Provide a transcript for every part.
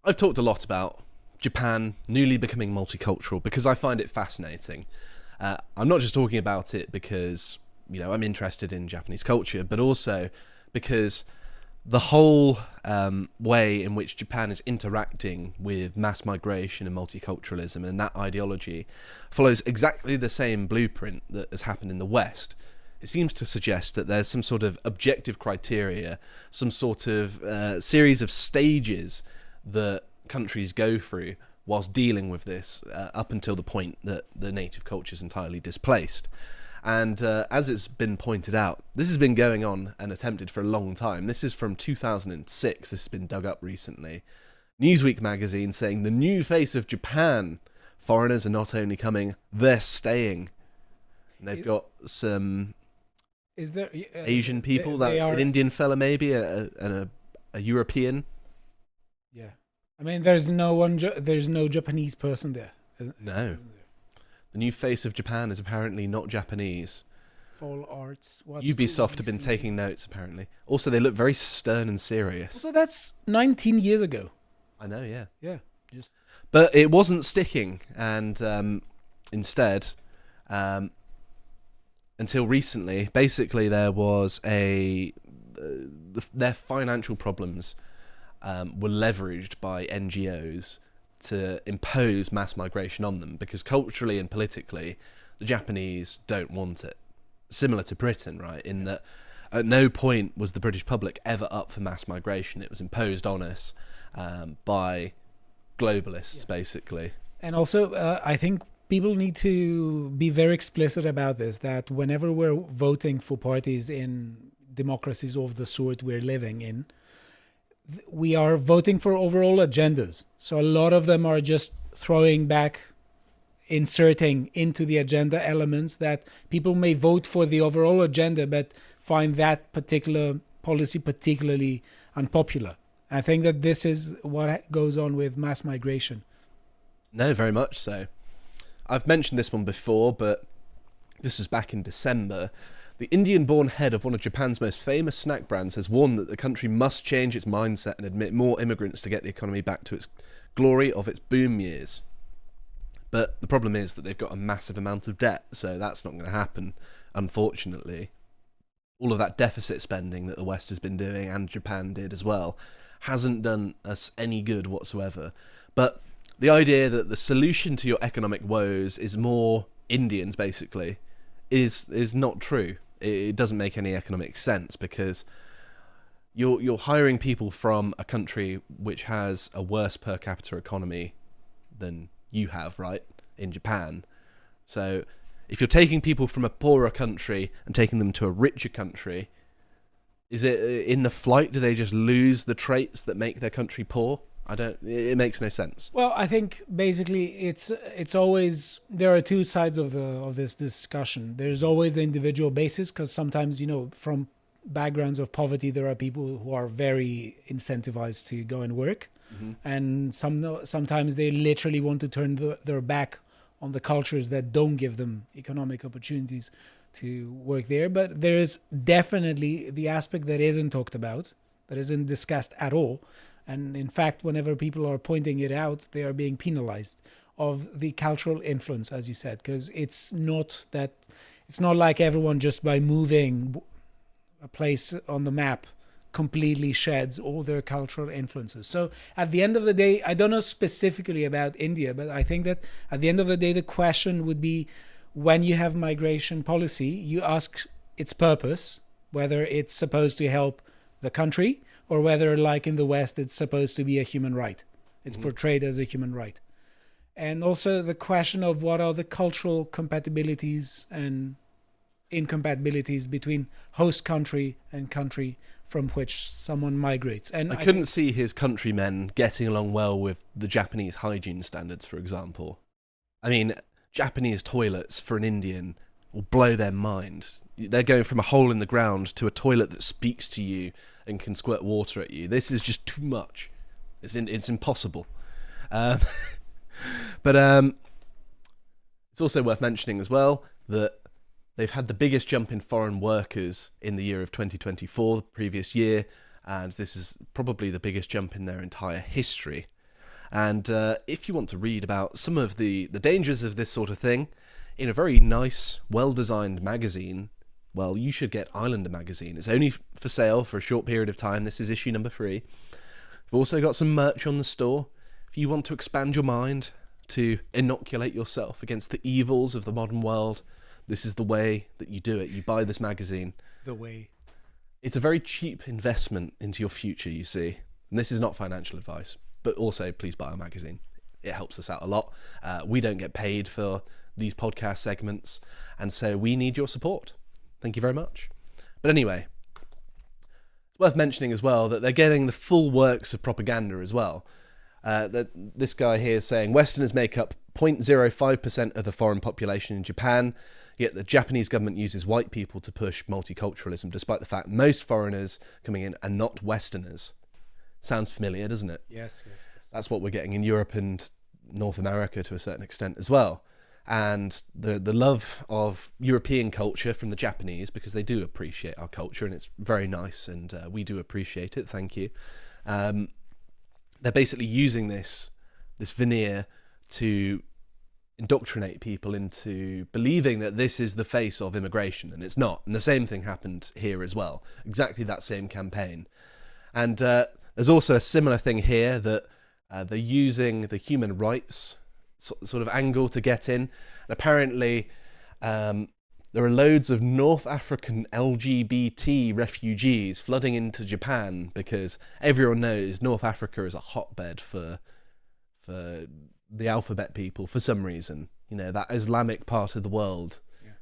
I've talked a lot about Japan newly becoming multicultural because I find it fascinating. I'm not just talking about it because, I'm interested in Japanese culture, but also because the whole way in which Japan is interacting with mass migration and multiculturalism and that ideology follows exactly the same blueprint that has happened in the West. It seems to suggest that there's some sort of objective criteria, some sort of series of stages that countries go through whilst dealing with this up until the point that the native culture is entirely displaced. And as it's been pointed out, this has been going on and attempted for a long time. This is from 2006. This has been dug up recently. Newsweek magazine saying the new face of Japan. Foreigners are not only coming, they're staying. And they've got some Is there Asian people, an Indian fella maybe, and a European. Yeah, I mean, there's no Japanese person there. No. The new face of Japan is apparently not Japanese. Fall arts. Ubisoft have been taking notes, apparently. Also, they look very stern and serious. So that's 19 years ago. I know, yeah. Yeah. But it wasn't sticking, and instead, until recently, basically there was their financial problems were leveraged by NGOs to impose mass migration on them, because culturally and politically the Japanese don't want it. Similar to Britain, right, in that at no point was the British public ever up for mass migration. It was imposed on us by globalists, basically. And also I think people need to be very explicit about this, that whenever we're voting for parties in democracies of the sort we're living in, we are voting for overall agendas. So a lot of them are just throwing back, inserting into the agenda elements that people may vote for the overall agenda, but find that particular policy particularly unpopular. I think that this is what goes on with mass migration. No, very much so. I've mentioned this one before, but this was back in December. The Indian-born head of one of Japan's most famous snack brands has warned that the country must change its mindset and admit more immigrants to get the economy back to its glory of its boom years. But the problem is that they've got a massive amount of debt, so that's not going to happen, unfortunately. All of that deficit spending that the West has been doing, and Japan did as well, hasn't done us any good whatsoever. But the idea that the solution to your economic woes is more Indians, basically, is not true. It doesn't make any economic sense, because you're hiring people from a country which has a worse per capita economy than you have, right, in Japan. So if you're taking people from a poorer country and taking them to a richer country, is it in the flight, do they just lose the traits that make their country poor? It makes no sense. Well, I think basically it's always, there are two sides of this discussion. There's always the individual basis, because sometimes, from backgrounds of poverty, there are people who are very incentivized to go and work. Mm-hmm. And sometimes they literally want to turn their back on the cultures that don't give them economic opportunities to work there. But there's definitely the aspect that isn't talked about, that isn't discussed at all. And in fact, whenever people are pointing it out, they are being penalized, of the cultural influence, as you said, because it's not like everyone just by moving a place on the map completely sheds all their cultural influences. So at the end of the day, I don't know specifically about India, but I think that at the end of the day, the question would be, when you have migration policy, you ask its purpose, whether it's supposed to help the country, or whether, like in the West, it's supposed to be a human right. It's portrayed as a human right. And also the question of what are the cultural compatibilities and incompatibilities between host country and country from which someone migrates. And I couldn't see his countrymen getting along well with the Japanese hygiene standards, for example. I mean, Japanese toilets for an Indian will blow their mind. They're going from a hole in the ground to a toilet that speaks to you and can squirt water at you. This is just too much. It's impossible. But it's also worth mentioning as well that they've had the biggest jump in foreign workers in the year of 2024, the previous year, and this is probably the biggest jump in their entire history. And if you want to read about some of the dangers of this sort of thing in a very nice, well-designed magazine, well, you should get Islander magazine. It's only for sale for a short period of time. This is issue number 3. We've also got some merch on the store. If you want to expand your mind, to inoculate yourself against the evils of the modern world, this is the way that you do it. You buy this magazine. The way. It's a very cheap investment into your future, you see. And this is not financial advice, but also please buy our magazine. It helps us out a lot. We don't get paid for these podcast segments, and so we need your support. Thank you very much. But anyway, it's worth mentioning as well that they're getting the full works of propaganda as well. That this guy here is saying Westerners make up 0.05% of the foreign population in Japan, yet the Japanese government uses white people to push multiculturalism, despite the fact most foreigners coming in are not Westerners. Sounds familiar, doesn't it? Yes. That's what we're getting in Europe and North America to a certain extent as well. And the love of European culture from the Japanese, because they do appreciate our culture and it's very nice, and we do appreciate it, thank you. They're basically using this veneer to indoctrinate people into believing that this is the face of immigration, and it's not. And the same thing happened here as well. Exactly that same campaign. And there's also a similar thing here that they're using the human rights sort of angle to get in. And apparently, there are loads of North African LGBT refugees flooding into Japan because everyone knows North Africa is a hotbed for the alphabet people for some reason. You know, that Islamic part of the world. Yeah,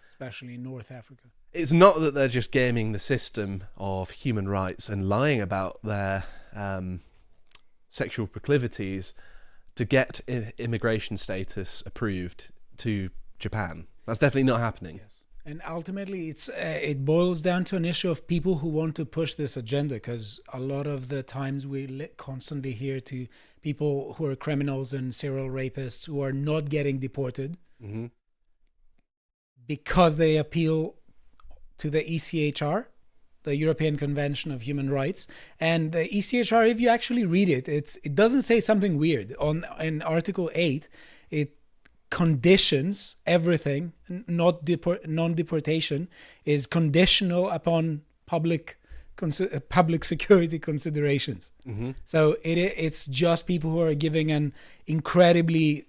especially North Africa. It's not that they're just gaming the system of human rights and lying about their sexual proclivities to get immigration status approved to Japan. That's definitely not happening. Yes. And ultimately, it boils down to an issue of people who want to push this agenda, because a lot of the times we constantly hear to people who are criminals and serial rapists who are not getting deported because they appeal to the ECHR, the European Convention of Human Rights. And the ECHR, if you actually read it, it doesn't say something weird. In Article 8, it conditions everything, non-deportation is conditional upon public security considerations. So it's just people who are giving an incredibly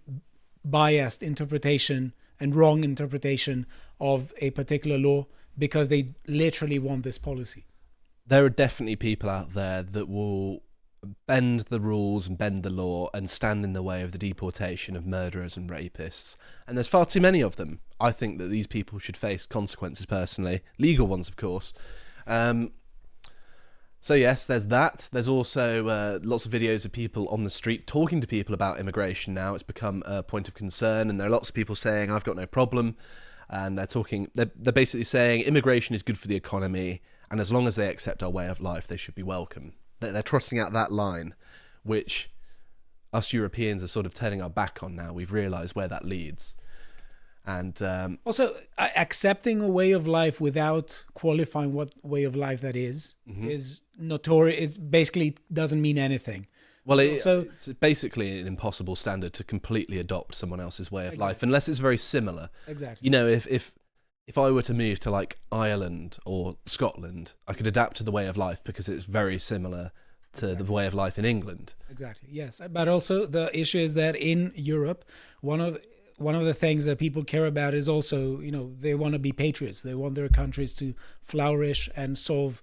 biased interpretation and wrong interpretation of a particular law because they literally want this policy. There are definitely people out there that will bend the rules and bend the law and stand in the way of the deportation of murderers and rapists. And there's far too many of them. I think that these people should face consequences personally. Legal ones, of course. So yes, there's that. There's also lots of videos of people on the street talking to people about immigration now. It's become a point of concern, and there are lots of people saying, I've got no problem. And they're basically saying immigration is good for the economy, and as long as they accept our way of life, they should be welcome. They're trusting out that line, which us Europeans are sort of turning our back on now. We've realised where that leads. And also, accepting a way of life without qualifying what way of life that is notorious. It basically doesn't mean anything. Well, it's basically an impossible standard to completely adopt someone else's way of life, unless it's very similar. Exactly. You know, if I were to move to like Ireland or Scotland, I could adapt to the way of life because it's very similar to the way of life in England. Exactly. Yes, but also the issue is that in Europe, one of the things that people care about is also, you know, they want to be patriots. They want their countries to flourish and solve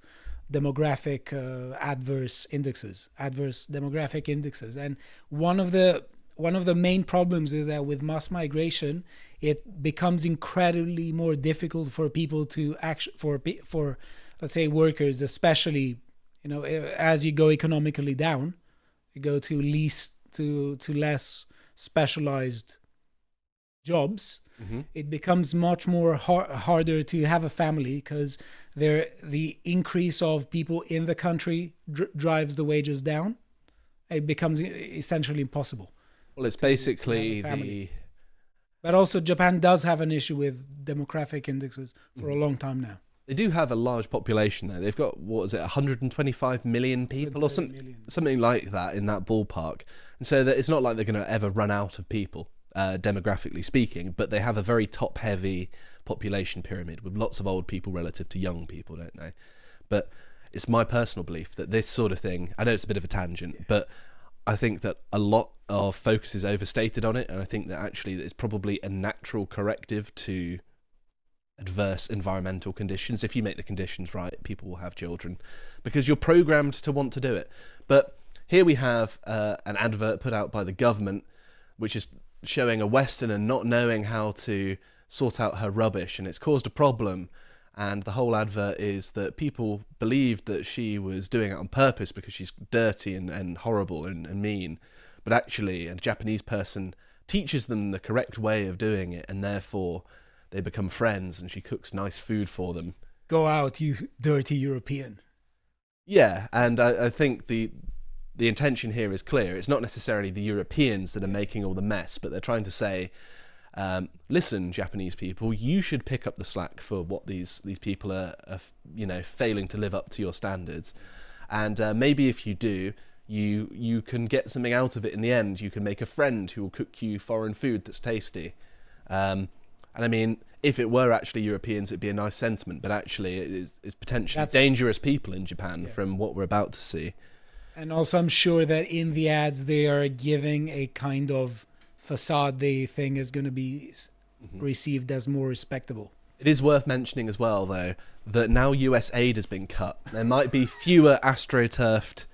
demographic adverse demographic indexes. And one of the main problems is that with mass migration, it becomes incredibly more difficult for people to for let's say workers, especially, you know, as you go economically down, you go to less specialized jobs. It becomes much more harder to have a family because the increase of people in the country drives the wages down. It becomes essentially impossible. Well, it's basically But also Japan does have an issue with demographic indexes for a long time now. They do have a large population though. They've got, 125 million people or something like that, in that ballpark. And so that it's not like they're going to ever run out of people, demographically speaking, but they have a very top-heavy population pyramid with lots of old people relative to young people, don't they? But it's my personal belief that this sort of thing, I know it's a bit of a tangent, but I think that a lot of focus is overstated on it, and I think that actually it's probably a natural corrective to adverse environmental conditions. If you make the conditions right, people will have children because you're programmed to want to do it. But here we have an advert put out by the government, which is showing a Westerner not knowing how to sort out her rubbish, and it's caused a problem. And the whole advert is that people believed that she was doing it on purpose because she's dirty and horrible and mean. But actually, a Japanese person teaches them the correct way of doing it, and therefore they become friends, and she cooks nice food for them. Go out, you dirty European. Yeah, and I think the intention here is clear. It's not necessarily the Europeans that are making all the mess, but they're trying to say, listen, Japanese people, you should pick up the slack for what these people are failing to live up to your standards. And maybe if you do, you can get something out of it in the end. You can make a friend who will cook you foreign food that's tasty. And I mean, if it were actually Europeans, it'd be a nice sentiment, but actually it's potentially dangerous people in Japan from what we're about to see. And also, I'm sure that in the ads, they are giving a kind of facade they think is going to be received as more respectable. It is worth mentioning as well, though, that now US aid has been cut. There might be fewer astroturfed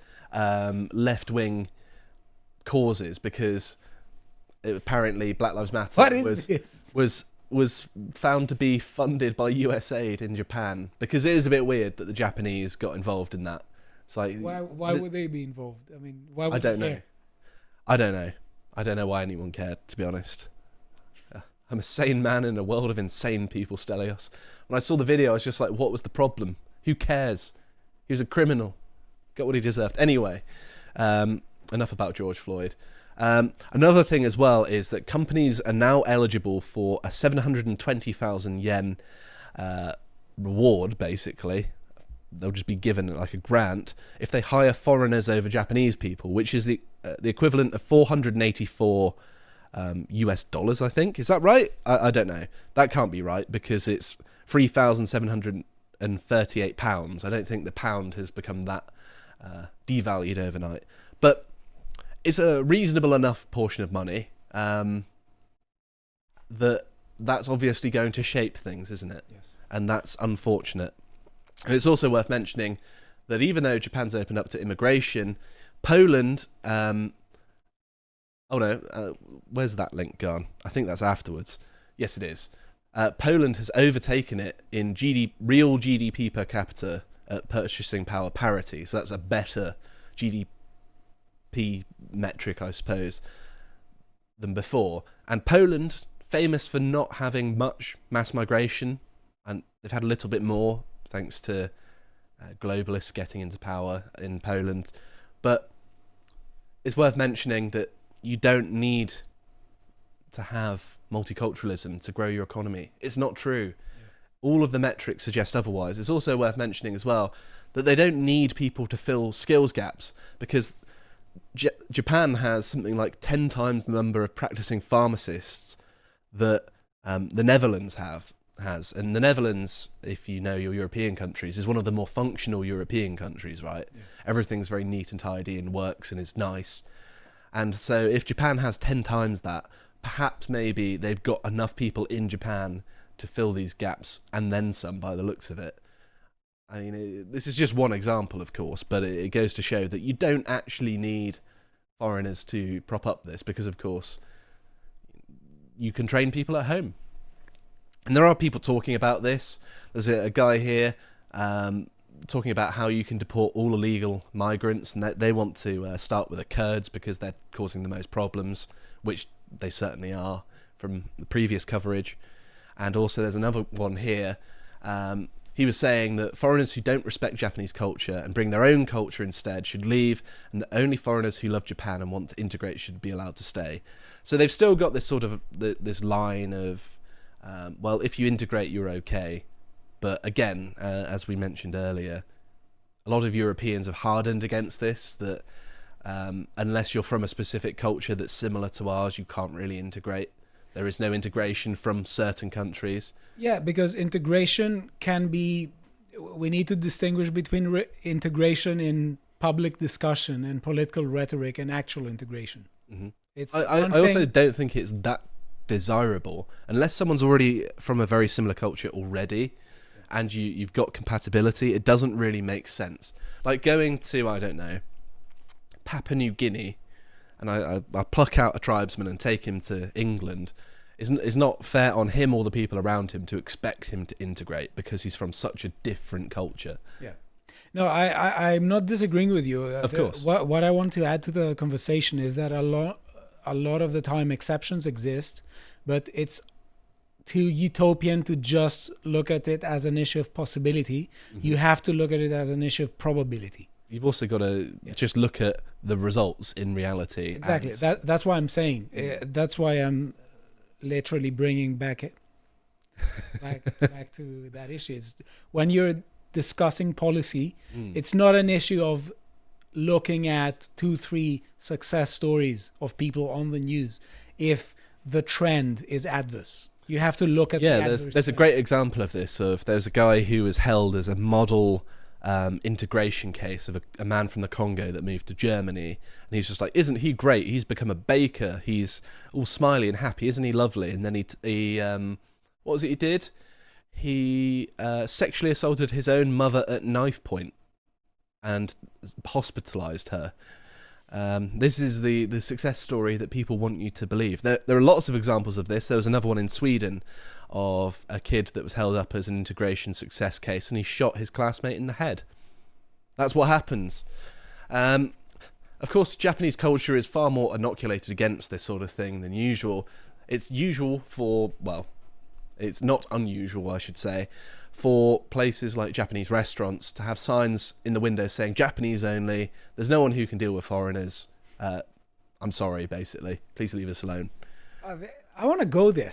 left-wing causes because apparently Black Lives Matter was found to be funded by US aid in Japan, because it is a bit weird that the Japanese got involved in that. It's like, why would they be involved? I mean, why would I don't they know. care? I don't know. I don't know why anyone cared, to be honest. I'm a sane man in a world of insane people, Stelios. When I saw the video, I was just like, what was the problem? Who cares? He was a criminal. Got what he deserved. Anyway, enough about George Floyd. Another thing as well is that companies are now eligible for a 720,000 yen reward, basically. They'll just be given like a grant if they hire foreigners over Japanese people, which is the equivalent of 484 US dollars, I think. Is that right? I don't know. That can't be right because it's 3,738 pounds. I don't think the pound has become that devalued overnight. But it's a reasonable enough portion of money that's obviously going to shape things, isn't it? Yes. And that's unfortunate. And it's also worth mentioning that even though Japan's opened up to immigration, Poland... where's that link gone? I think that's afterwards. Yes, it is. Poland has overtaken it in real GDP per capita at purchasing power parity. So that's a better GDP metric, I suppose, than before. And Poland, famous for not having much mass migration, and they've had a little bit more thanks to globalists getting into power in Poland. But it's worth mentioning that you don't need to have multiculturalism to grow your economy. It's not true. Yeah. All of the metrics suggest otherwise. It's also worth mentioning as well that they don't need people to fill skills gaps, because Japan has something like 10 times the number of practicing pharmacists that the Netherlands has. And the Netherlands, if you know your European countries, is one of the more functional European countries, right? Yeah. Everything's very neat and tidy and works and is nice. And so if Japan has 10 times that, perhaps maybe they've got enough people in Japan to fill these gaps and then some, by the looks of it. I mean, this is just one example, of course, but it goes to show that you don't actually need foreigners to prop up this, because, of course, you can train people at home. And there are people talking about this. There's a guy here talking about how you can deport all illegal migrants, and that they want to start with the Kurds because they're causing the most problems, which they certainly are from the previous coverage. And also there's another one here. He was saying that foreigners who don't respect Japanese culture and bring their own culture instead should leave, and that only foreigners who love Japan and want to integrate should be allowed to stay. So they've still got this sort of this line of, well, if you integrate, you're okay. But again, as we mentioned earlier, a lot of Europeans have hardened against this, that Unless you're from a specific culture that's similar to ours, you can't really integrate. There is no integration from certain countries. Yeah, because integration can be, we need to distinguish between integration in public discussion and political rhetoric and actual integration. Mm-hmm. It's I also don't think it's that desirable unless someone's already from a very similar culture already, and you've got compatibility. It doesn't really make sense. Like going to, I don't know, Papua New Guinea, and I pluck out a tribesman and take him to England, is not fair on him or the people around him to expect him to integrate because he's from such a different culture. Yeah. No, I'm not disagreeing with you. Of course. What I want to add to the conversation is that a lot of the time exceptions exist, but it's too utopian to just look at it as an issue of possibility. Mm-hmm. You have to look at it as an issue of probability. You've also got to just look at the results in reality. Exactly. That's why I'm saying. That's why I'm literally bringing back to that issue. It's when you're discussing policy, it's not an issue of looking at 2-3 success stories of people on the news if the trend is adverse. You have to look at there's a great example of this. There's a guy who was held as a model integration case of a man from the Congo that moved to Germany, and he's just like, isn't he great? He's become a baker, he's all smiley and happy, isn't he lovely? And then he what was it he did? He sexually assaulted his own mother at knife point and hospitalized her. This is the success story that people want you to believe. There are lots of examples of this. There was another one in Sweden of a kid that was held up as an integration success case, and he shot his classmate in the head. That's what happens. Of course, Japanese culture is far more inoculated against this sort of thing than usual. It's usual for, well, it's not unusual, I should say, for places like Japanese restaurants to have signs in the windows saying Japanese only, there's no one who can deal with foreigners, I'm sorry, basically, please leave us alone. I want to go there.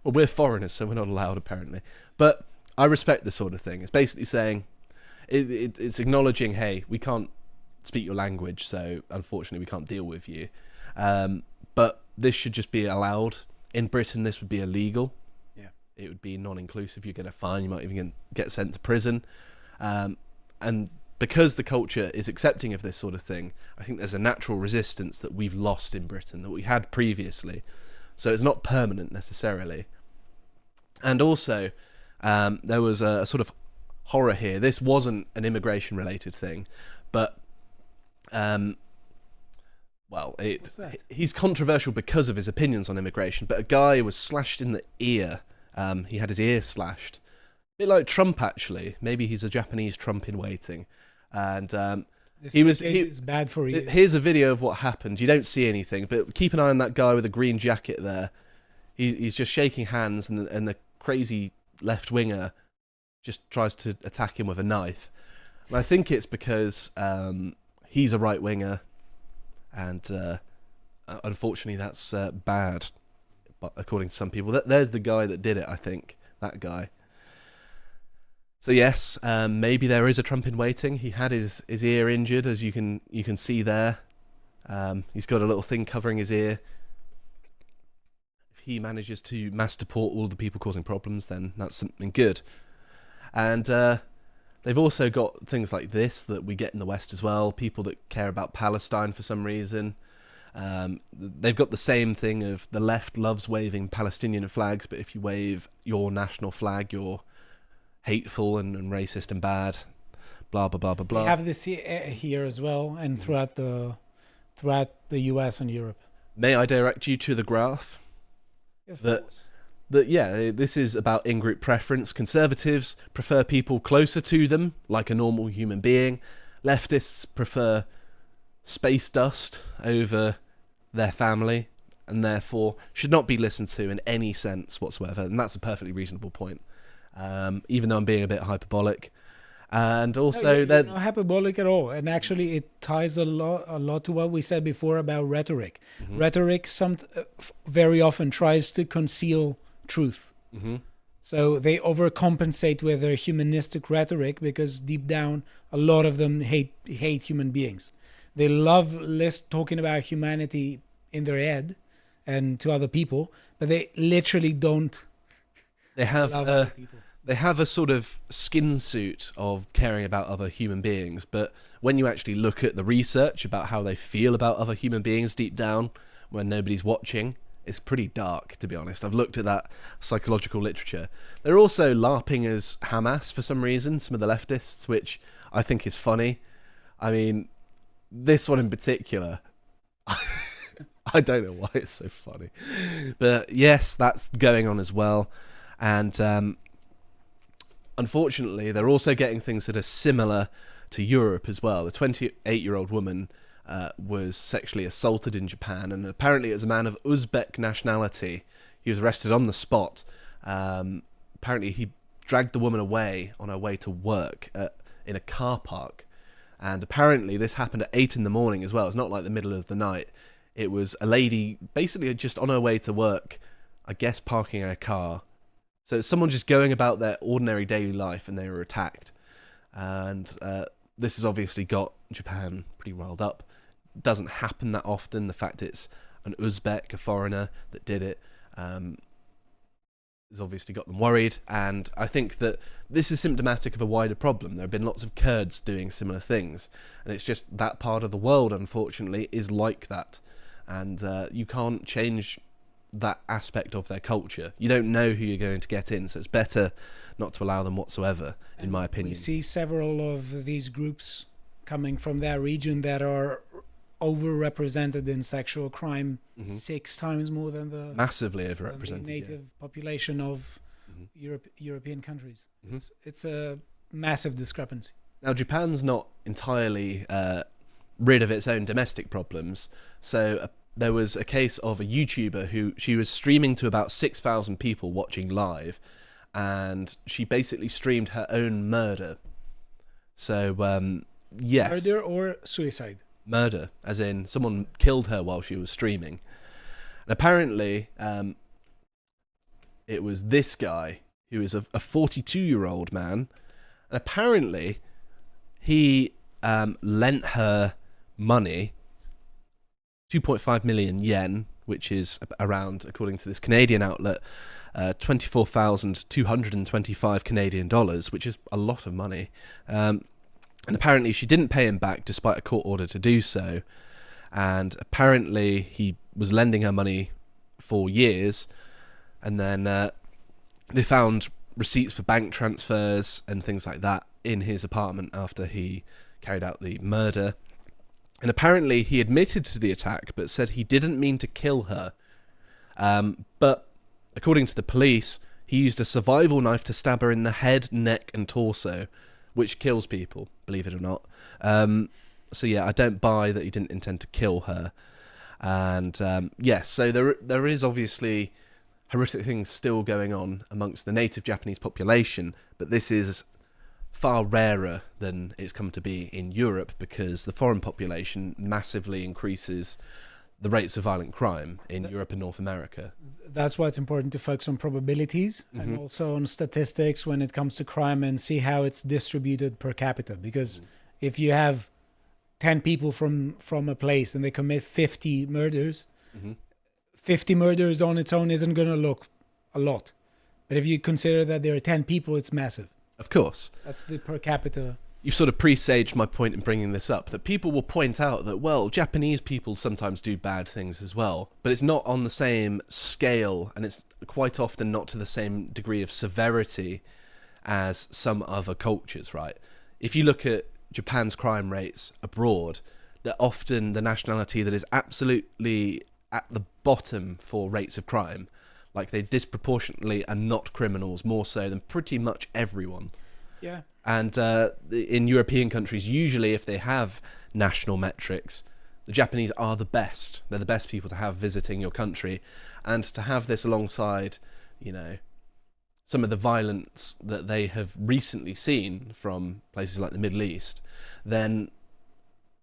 Well, we're foreigners, so we're not allowed, apparently. But I respect this sort of thing. It's basically saying, it's acknowledging, hey, we can't speak your language, so unfortunately we can't deal with you. But this should just be allowed. In Britain, this would be illegal. Yeah, it would be non-inclusive. You're going to fine. You might even get sent to prison. And because the culture is accepting of this sort of thing, I think there's a natural resistance that we've lost in Britain that we had previously. So it's not permanent necessarily. And also, there was a sort of horror here. This wasn't an immigration-related thing, but he's controversial because of his opinions on immigration. But a guy was slashed in the ear. He had his ear slashed. A bit like Trump, actually. Maybe he's a Japanese Trump in waiting. And is bad for you. Here's a video of what happened. You don't see anything, but keep an eye on that guy with the green jacket there. He's just shaking hands, and the crazy left winger just tries to attack him with a knife. And I think it's because he's a right winger, and unfortunately that's bad, but according to some people. There's the guy that did it, I think, that guy. So yes, maybe there is a Trump in waiting. He had his ear injured, as you can see there. He's got a little thing covering his ear. If he manages to mass deport all the people causing problems, then that's something good. And they've also got things like this that we get in the West as well. People that care about Palestine for some reason. They've got the same thing of the left loves waving Palestinian flags, but if you wave your national flag, you're hateful and racist and bad, blah blah blah blah blah. We have this here as well, and throughout the US and Europe. May I direct you to the graph? Yes, this is about in-group preference. Conservatives prefer people closer to them, like a normal human being. Leftists prefer space dust over their family, and therefore should not be listened to in any sense whatsoever. And that's a perfectly reasonable point. Even though I'm being a bit hyperbolic, and also you're not hyperbolic at all. And actually, it ties a lot to what we said before about rhetoric. Mm-hmm. Rhetoric very often tries to conceal truth. Mm-hmm. So they overcompensate with their humanistic rhetoric because deep down, a lot of them hate human beings. They love talking about humanity in their head and to other people, but they literally don't They have love other people. they have a sort of skin suit of caring about other human beings, but when you actually look at the research about how they feel about other human beings deep down when nobody's watching, it's pretty dark, to be honest. I've looked at that psychological literature. They're also LARPing as Hamas for some reason, some of the leftists, which I think is funny. I mean, this one in particular, I don't know why it's so funny. But yes, that's going on as well. And unfortunately, they're also getting things that are similar to Europe as well. A 28-year-old woman was sexually assaulted in Japan, and apparently it was a man of Uzbek nationality. He was arrested on the spot. Apparently he dragged the woman away on her way to work in a car park. And apparently this happened at 8 in the morning as well. It's not like the middle of the night. It was a lady basically just on her way to work, I guess parking her car. So it's someone just going about their ordinary daily life, and they were attacked. And this has obviously got Japan pretty riled up. It doesn't happen that often. The fact it's an Uzbek, a foreigner, that did it has obviously got them worried. And I think that this is symptomatic of a wider problem. There have been lots of Kurds doing similar things. And it's just that part of the world, unfortunately, is like that. And you can't change that aspect of their culture. You don't know who you're going to get in, so it's better not to allow them whatsoever, in my opinion. We see several of these groups coming from that region that are overrepresented in sexual crime, 6 times more than the massively overrepresented than the native population of European countries. It's a massive discrepancy. Now, Japan's not entirely rid of its own domestic problems, so there was a case of a YouTuber who she was streaming to about 6,000 people watching live, and she basically streamed her own murder. So, yes. Murder or suicide? Murder, as in someone killed her while she was streaming. And apparently, it was this guy who is a 42-year-old man, and apparently he lent her money, 2.5 million yen, which is around, according to this Canadian outlet, 24,225 Canadian dollars, which is a lot of money. And apparently she didn't pay him back despite a court order to do so. And apparently he was lending her money for years. And then they found receipts for bank transfers and things like that in his apartment after he carried out the murder. And apparently he admitted to the attack, but said he didn't mean to kill her. But according to the police, he used a survival knife to stab her in the head, neck, and torso, which kills people, believe it or not. So yeah, I don't buy that he didn't intend to kill her. And yes, so there is obviously horrific things still going on amongst the native Japanese population, but this is far rarer than it's come to be in Europe, because the foreign population massively increases the rates of violent crime in Europe and North America. That's why it's important to focus on probabilities and also on statistics when it comes to crime, and see how it's distributed per capita. Because if you have 10 people from a place and they commit 50 murders, 50 murders on its own isn't going to look a lot. But if you consider that there are 10 people, it's massive. Of course. That's the per capita. You've sort of presaged my point in bringing this up, that people will point out that, well, Japanese people sometimes do bad things as well, but it's not on the same scale, and it's quite often not to the same degree of severity as some other cultures, right? If you look at Japan's crime rates abroad, they're often the nationality that is absolutely at the bottom for rates of crime. Like, they disproportionately are not criminals, more so than pretty much everyone. Yeah. And in European countries, usually if they have national metrics, the Japanese are the best. They're the best people to have visiting your country. And to have this alongside, you know, some of the violence that they have recently seen from places like the Middle East, then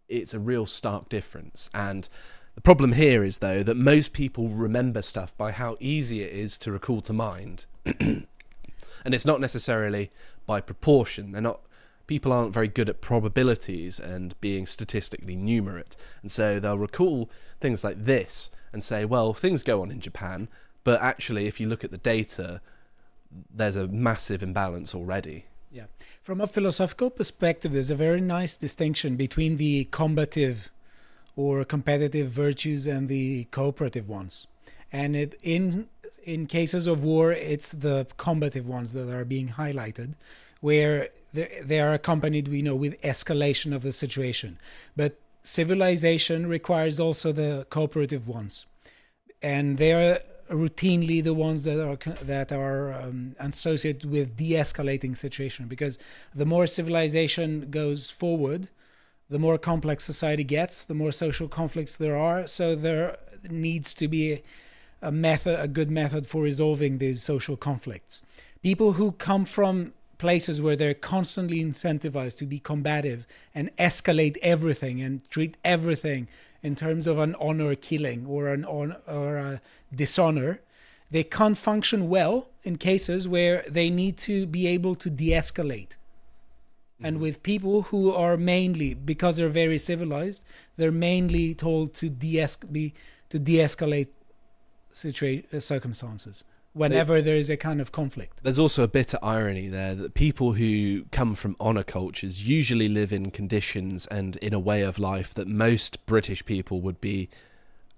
it's a real stark difference. And the problem here is, though, that most people remember stuff by how easy it is to recall to mind. And it's not necessarily by proportion. They're not people aren't very good at probabilities and being statistically numerate. And so they'll recall things like this and say, well, things go on in Japan, but actually, if you look at the data, there's a massive imbalance already. Yeah. From a philosophical perspective, there's a very nice distinction between the combative or competitive virtues and the cooperative ones. And in cases of war, it's the combative ones that are being highlighted, where they are accompanied, with escalation of the situation. But civilization requires also the cooperative ones, and they are routinely the ones that are associated with de-escalating situation, because the more civilization goes forward, the more complex society gets, the more social conflicts there are. So there needs to be a good method for resolving these social conflicts. People who come from places where they're constantly incentivized to be combative and escalate everything and treat everything in terms of an honor killing or a dishonor, they can't function well in cases where they need to be able to de-escalate. And with people who are mainly, because they're very civilized, they're mainly told to de-escalate circumstances whenever there is a kind of conflict. There's also a bitter irony there that people who come from honor cultures usually live in conditions and in a way of life that most British people would be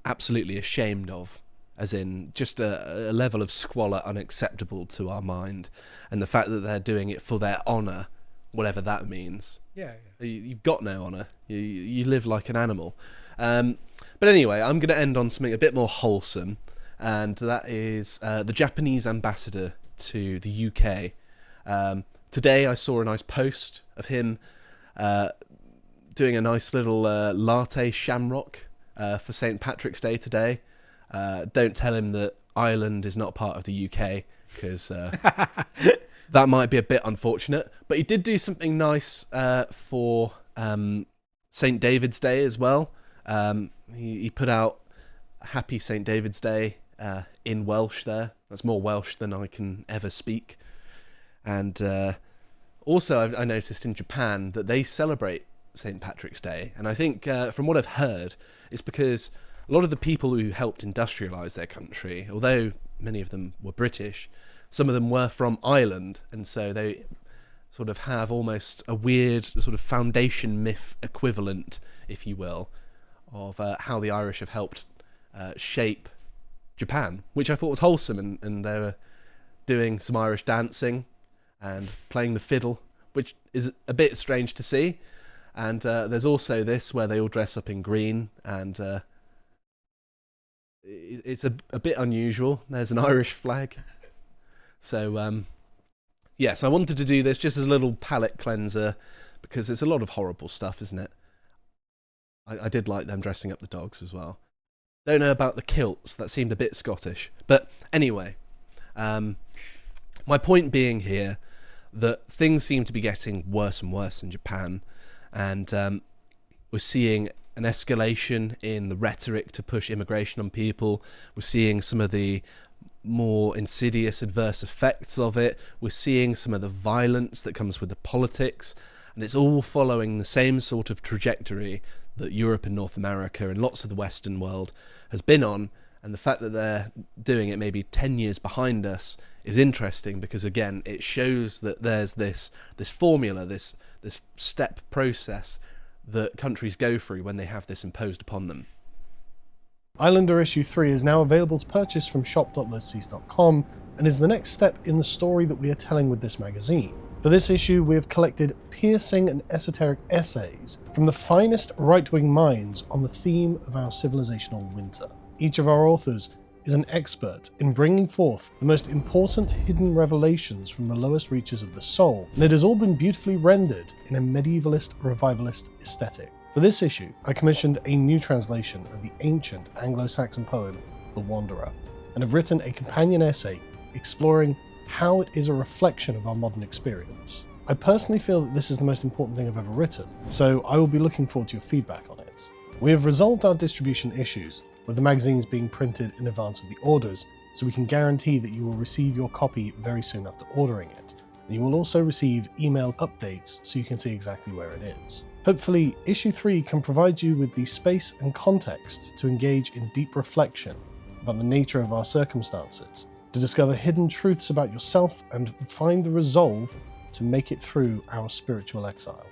absolutely ashamed of, as in just a level of squalor unacceptable to our mind, and the fact that they're doing it for their honor, whatever that means. Yeah. You've got no honor. You live like an animal. But anyway, I'm going to end on something a bit more wholesome, and that is the Japanese ambassador to the UK. Today I saw a nice post of him doing a nice little latte shamrock for St. Patrick's Day today. Don't tell him that Ireland is not part of the UK, because that might be a bit unfortunate. But he did do something nice for St. David's Day as well. He put out Happy St. David's Day in Welsh there. That's more Welsh than I can ever speak. And also I noticed in Japan that they celebrate St. Patrick's Day. And I think from what I've heard, it's because a lot of the people who helped industrialise their country, although many of them were British, some of them were from Ireland. And so they sort of have almost a weird sort of foundation myth equivalent, if you will, of how the Irish have helped shape Japan, which I thought was wholesome, and they were doing some Irish dancing and playing the fiddle, which is a bit strange to see. And there's also this where they all dress up in green, and it's a bit unusual. There's an Irish flag. So yes, I wanted to do this just as a little palate cleanser, because it's a lot of horrible stuff, isn't it? I did like them dressing up the dogs as well. Don't know about the kilts, that seemed a bit Scottish. But anyway, my point being here that things seem to be getting worse and worse in Japan, and we're seeing an escalation in the rhetoric to push immigration on people. We're seeing some of the more insidious adverse effects of it. We're seeing some of the violence that comes with the politics, and it's all following the same sort of trajectory that Europe and North America and lots of the Western world has been on. And the fact that they're doing it maybe 10 years behind us is interesting, because again, it shows that there's this formula, this step process that countries go through when they have this imposed upon them. Islander issue 3 is now available to purchase from shop.lotus.com and is the next step in the story that we are telling with this magazine. For this issue, we have collected piercing and esoteric essays from the finest right-wing minds on the theme of our civilizational winter. Each of our authors is an expert in bringing forth the most important hidden revelations from the lowest reaches of the soul, and it has all been beautifully rendered in a medievalist revivalist aesthetic. For this issue, I commissioned a new translation of the ancient Anglo-Saxon poem, The Wanderer, and have written a companion essay exploring how it is a reflection of our modern experience. I personally feel that this is the most important thing I've ever written, so I will be looking forward to your feedback on it. We have resolved our distribution issues, with the magazines being printed in advance of the orders, so we can guarantee that you will receive your copy very soon after ordering it. and you will also receive emailed updates so you can see exactly where it is. Hopefully, issue 3 can provide you with the space and context to engage in deep reflection about the nature of our circumstances, to discover hidden truths about yourself and find the resolve to make it through our spiritual exile.